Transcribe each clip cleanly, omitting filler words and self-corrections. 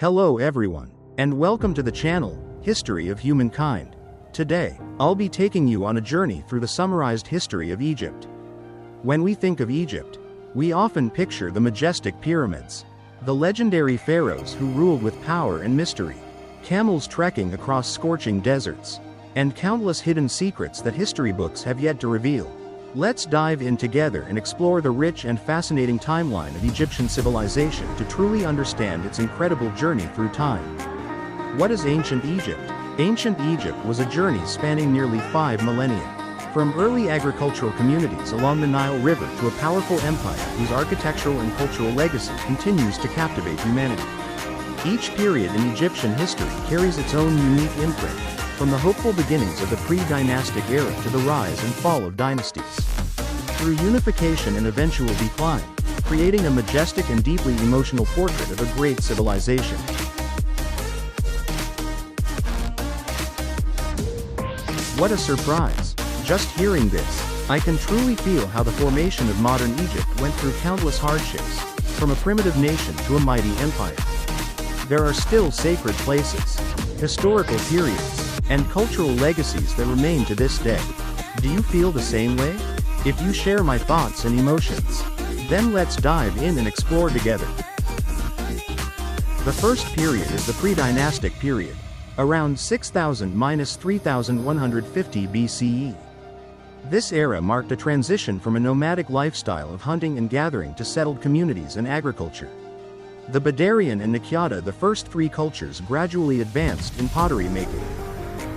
Hello everyone, and welcome to the channel, History of Humankind. Today, I'll be taking you on a journey through the summarized history of Egypt. When we think of Egypt, we often picture the majestic pyramids, the legendary pharaohs who ruled with power and mystery, camels trekking across scorching deserts, and countless hidden secrets that history books have yet to reveal. Let's dive in together and explore the rich and fascinating timeline of Egyptian civilization to truly understand its incredible journey through time. What is ancient Egypt? Ancient Egypt was a journey spanning nearly 5 millennia. From early agricultural communities along the Nile River to a powerful empire whose architectural and cultural legacy continues to captivate humanity. Each period in Egyptian history carries its own unique imprint, from the hopeful beginnings of the pre-dynastic era to the rise and fall of dynasties. Through unification and eventual decline, creating a majestic and deeply emotional portrait of a great civilization. What a surprise! Just hearing this, I can truly feel how the formation of modern Egypt went through countless hardships, from a primitive nation to a mighty empire. There are still sacred places, historical periods, and cultural legacies that remain to this day. Do you feel the same way? If you share my thoughts and emotions, then let's dive in and explore together. The first period is the Pre-Dynastic Period, around 6000–3150 BCE. This era marked a transition from a nomadic lifestyle of hunting and gathering to settled communities and agriculture. The Badarian and Naqada, the first three cultures, gradually advanced in pottery making,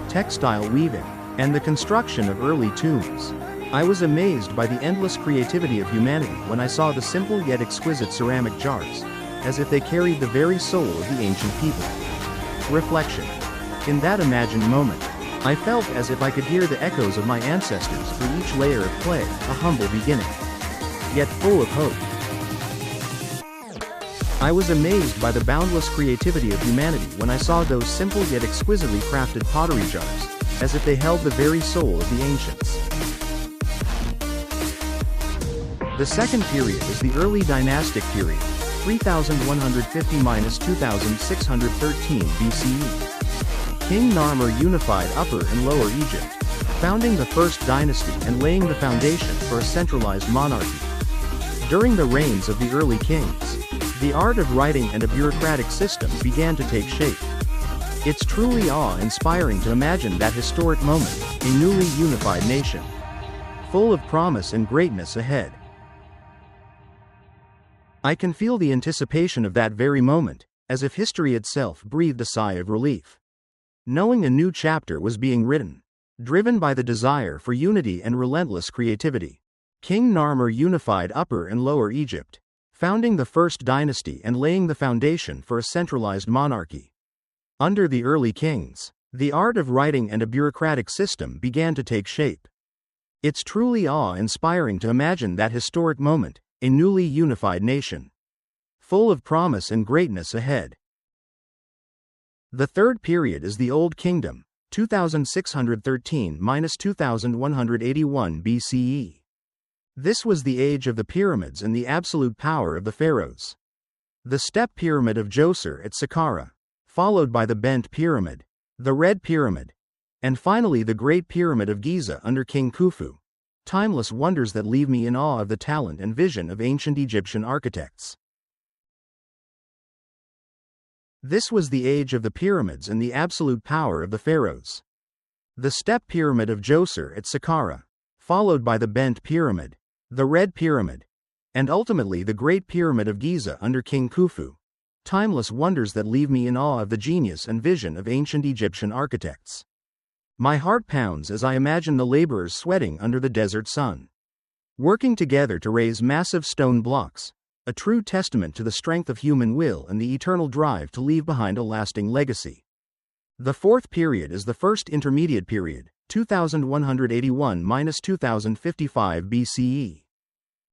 textile weaving, and the construction of early tombs. I was amazed by the endless creativity of humanity when I saw the simple yet exquisite ceramic jars, as if they carried the very soul of the ancient people. Reflection. In that imagined moment, I felt as if I could hear the echoes of my ancestors through each layer of clay, a humble beginning, yet full of hope. I was amazed by the boundless creativity of humanity when I saw those simple yet exquisitely crafted pottery jars, as if they held the very soul of the ancients. The second period is the early dynastic period, 3150–2613 BCE. King Narmer unified Upper and Lower Egypt, founding the first dynasty and laying the foundation for a centralized monarchy. During the reigns of the early kings, the art of writing and a bureaucratic system began to take shape. It's truly awe-inspiring to imagine that historic moment, a newly unified nation, full of promise and greatness ahead. I can feel the anticipation of that very moment, as if history itself breathed a sigh of relief. Knowing a new chapter was being written, driven by the desire for unity and relentless creativity. King Narmer unified Upper and Lower Egypt, founding the first dynasty and laying the foundation for a centralized monarchy. Under the early kings, the art of writing and a bureaucratic system began to take shape. It's truly awe-inspiring to imagine that historic moment, a newly unified nation, full of promise and greatness ahead. The third period is the Old Kingdom, 2613–2181 BCE. This was the age of the pyramids and the absolute power of the pharaohs. The Step Pyramid of Djoser at Saqqara, followed by the Bent Pyramid, the Red Pyramid, and finally the Great Pyramid of Giza under King Khufu. Timeless wonders that leave me in awe of the talent and vision of ancient Egyptian architects. This was the age of the pyramids and the absolute power of the pharaohs. The Step Pyramid of Djoser at Saqqara, followed by the Bent Pyramid, the Red Pyramid, and ultimately the Great Pyramid of Giza under King Khufu. Timeless wonders that leave me in awe of the genius and vision of ancient Egyptian architects. My heart pounds as I imagine the laborers sweating under the desert sun, working together to raise massive stone blocks, a true testament to the strength of human will and the eternal drive to leave behind a lasting legacy. The fourth period is the first intermediate period, 2181–2055 BCE.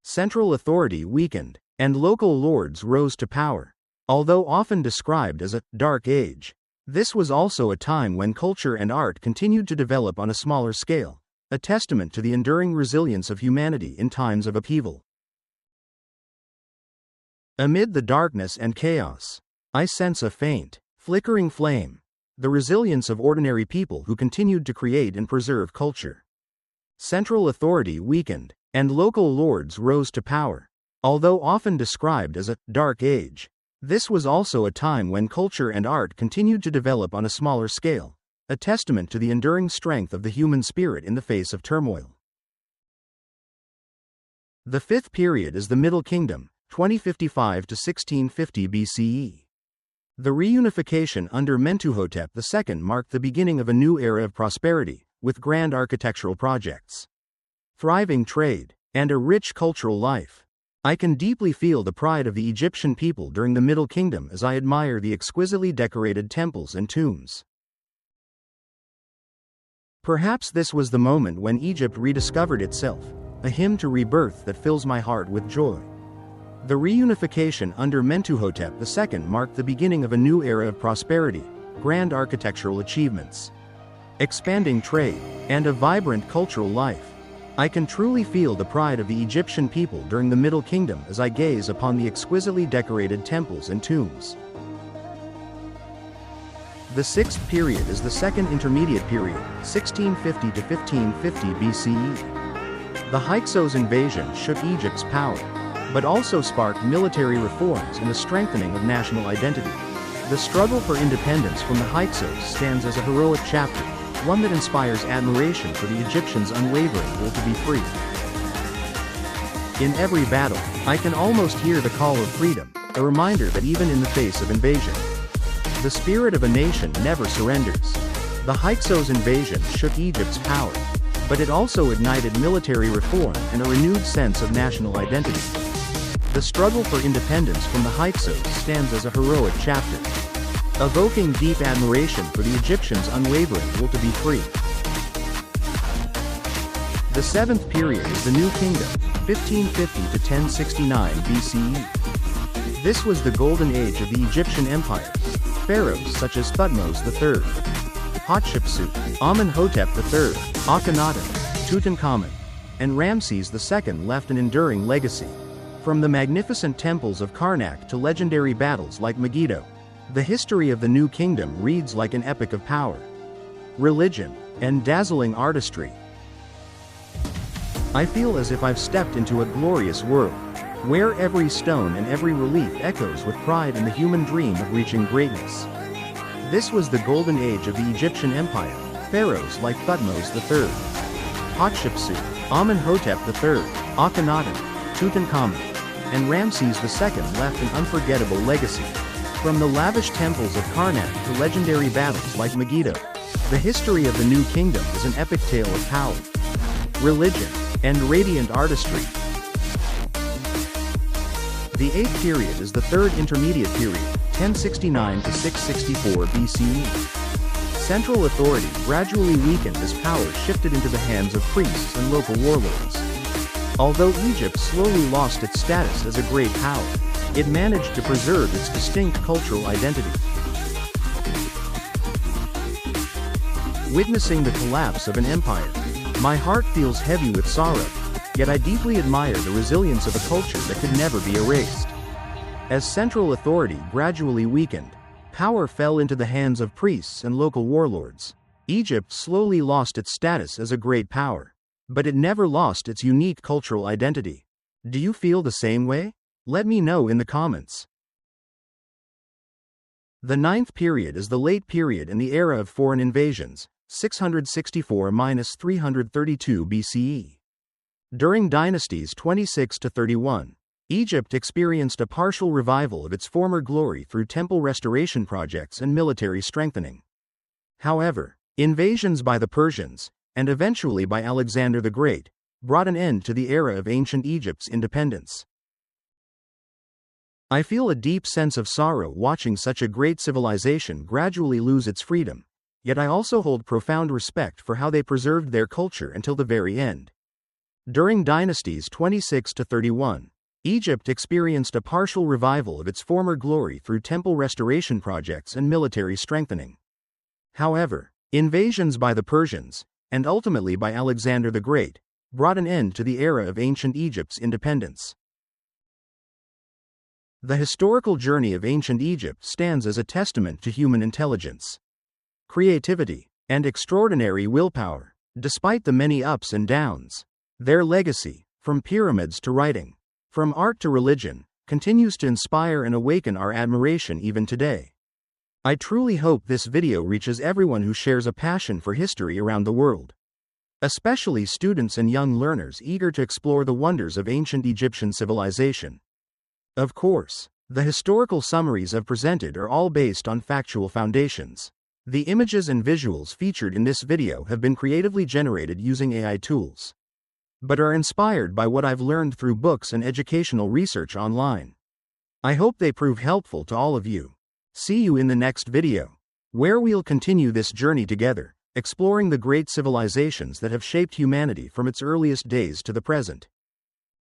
Central authority weakened, and local lords rose to power. Although often described as a dark age, this was also a time when culture and art continued to develop on a smaller scale, a testament to the enduring resilience of humanity in times of upheaval. Amid the darkness and chaos, I sense a faint, flickering flame. The resilience of ordinary people who continued to create and preserve culture. Central authority weakened, and local lords rose to power. Although often described as a dark age, this was also a time when culture and art continued to develop on a smaller scale, a testament to the enduring strength of the human spirit in the face of turmoil. The fifth period is the Middle Kingdom, 2055 to 1650 BCE. The reunification under Mentuhotep II marked the beginning of a new era of prosperity, with grand architectural projects, thriving trade, and a rich cultural life. I can deeply feel the pride of the Egyptian people during the Middle Kingdom as I admire the exquisitely decorated temples and tombs. Perhaps this was the moment when Egypt rediscovered itself, a hymn to rebirth that fills my heart with joy. The reunification under Mentuhotep II marked the beginning of a new era of prosperity, grand architectural achievements, expanding trade, and a vibrant cultural life. I can truly feel the pride of the Egyptian people during the Middle Kingdom as I gaze upon the exquisitely decorated temples and tombs. The sixth period is the Second Intermediate Period, 1650 to 1550 BCE. The Hyksos invasion shook Egypt's power, but also sparked military reforms and the strengthening of national identity. The struggle for independence from the Hyksos stands as a heroic chapter, one that inspires admiration for the Egyptians' unwavering will to be free. In every battle, I can almost hear the call of freedom, a reminder that even in the face of invasion, the spirit of a nation never surrenders. The Hyksos invasion shook Egypt's power, but it also ignited military reform and a renewed sense of national identity. The struggle for independence from the Hyksos stands as a heroic chapter, evoking deep admiration for the Egyptians' unwavering will to be free. The seventh period is the New Kingdom, 1550 to 1069 BCE. This was the golden age of the Egyptian Empire. Pharaohs such as Thutmose III, Hatshepsut, Amenhotep III, Akhenaten, Tutankhamun, and Ramses II left an enduring legacy. From the magnificent temples of Karnak to legendary battles like Megiddo, the history of the New Kingdom reads like an epic of power, religion, and dazzling artistry. I feel as if I've stepped into a glorious world, where every stone and every relief echoes with pride in the human dream of reaching greatness. This was the golden age of the Egyptian Empire. Pharaohs like Thutmose III, Hatshepsut, Amenhotep III, Akhenaten, Tutankhamun, and Ramses II left an unforgettable legacy. From the lavish temples of Karnak to legendary battles like Megiddo, the history of the New Kingdom is an epic tale of power, religion, and radiant artistry. The eighth period is the Third Intermediate Period, 1069 to 664 BCE. Central authority gradually weakened as power shifted into the hands of priests and local warlords. Although Egypt slowly lost its status as a great power, it managed to preserve its distinct cultural identity. Witnessing the collapse of an empire, my heart feels heavy with sorrow, yet I deeply admire the resilience of a culture that could never be erased. As central authority gradually weakened, power fell into the hands of priests and local warlords. Egypt slowly lost its status as a great power, but it never lost its unique cultural identity. Do you feel the same way? Let me know in the comments. The ninth period is the late period in the era of foreign invasions, 664–332 BCE. During dynasties 26 to 31, Egypt experienced a partial revival of its former glory through temple restoration projects and military strengthening. However, invasions by the Persians, and eventually by Alexander the Great, brought an end to the era of ancient Egypt's independence. I feel a deep sense of sorrow watching such a great civilization gradually lose its freedom, yet I also hold profound respect for how they preserved their culture until the very end. During dynasties 26 to 31, Egypt experienced a partial revival of its former glory through temple restoration projects and military strengthening. However, invasions by the Persians, and ultimately by Alexander the Great, brought an end to the era of ancient Egypt's independence. The historical journey of ancient Egypt stands as a testament to human intelligence, creativity, and extraordinary willpower. Despite the many ups and downs, their legacy, from pyramids to writing, from art to religion, continues to inspire and awaken our admiration even today. I truly hope this video reaches everyone who shares a passion for history around the world, especially students and young learners eager to explore the wonders of ancient Egyptian civilization. Of course, the historical summaries I've presented are all based on factual foundations. The images and visuals featured in this video have been creatively generated using AI tools, but are inspired by what I've learned through books and educational research online. I hope they prove helpful to all of you. See you in the next video, where we'll continue this journey together, exploring the great civilizations that have shaped humanity from its earliest days to the present.